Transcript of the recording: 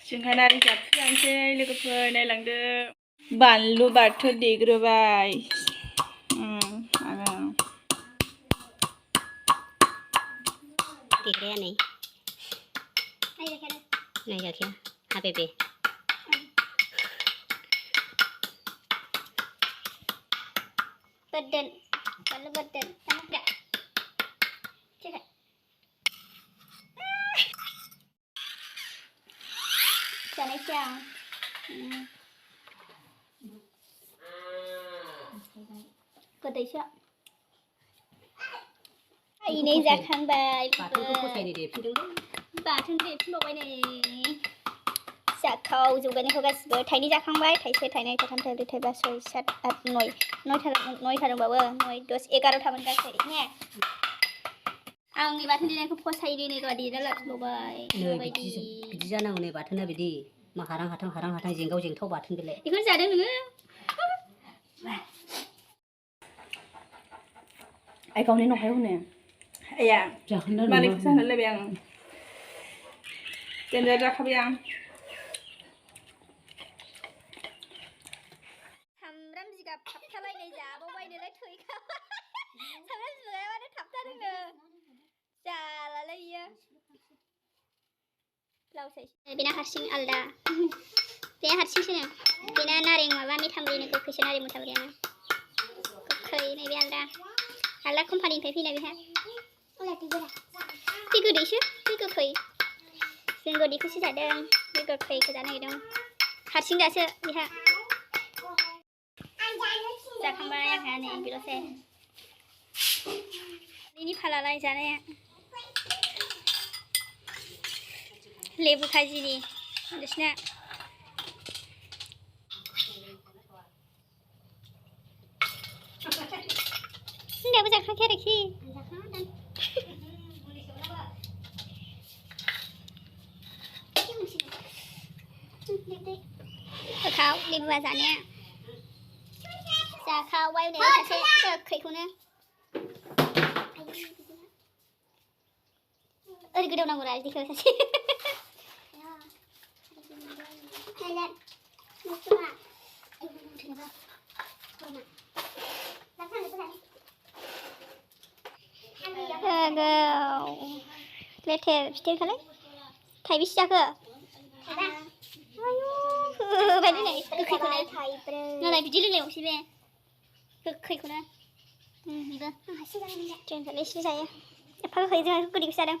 जोंहा नारें जाबफ्रानोसै लोगोफोर नायलांदो बानलु बाथोन देग्रोबाय देग्राया नै नायजाखाया हाबेबे Badan, kalau badan, sama enggak? Coba. Sana siang. Kau tahu siapa? Ini जाखांबाय. बाथोनखौ फसायनो दे फिनदों बाथोन दे फिनबावबाय नै. जाखाव जौगानायखौ गासिबो थाइनै जाखांबाय थाइसे थाइनै थाइथाम थाइब्रै थाइबा सय सात आठ नयथा दंबावो 9 10 11थामोन गासै ने आंनि बाथोन देनायखौ फसायदो नै गावा देना लाखिबावबाय बिदि जानांगौ नै बाथोना बिदि मा हारां हाथां जेंगाव जेंथाव बाथोन बेलाय बेखौनो जादों नोङो आइ गावनि न'हाय हनै आइया मालिकखौ जाहोलायबाय आं देनजार जाखाबाय आं सामब्राम जिगाब थाबथालायनाय जाबावबायनोलाय थैखाबाय सामब्राम जिगाबानो थाबथादोंनो जालालाय इयो लावसै बेना हारसिं आलदा बेना हारसिंसोनो बेना नारें माबा मेथामरिनो गोखैसो नारें मेथामरियानो गोखै नैबे आलदा कम्पानिनिफ्राय फैनाय बेहा बे गोदैसो बे गोखै जों गोदैखौसो जादों बे गोखैखौ जानो नागिरदों हारसिं दासो बेहा जाखांबाय आंहा नै बेल'सै बेनि फालालाय जानाया लेबु खाजिनि बिसिना दाबो जाखांखाया आरोखि गोथाव लेबुआ जानाया जाखावबाय नै सासे गोखैखौनो ओरै गोदावनांगौ रा बिदिखौ सासे लेथेर फिथेरखालाय थाइबेसे जाखो आयु होबाय नै गोखैखौनो नालाय बिदि लोंलायबावसै बे गोखैखौनो बेबो जों एसे जायो एफा गोखै जोंहा गोदैखौसो जादों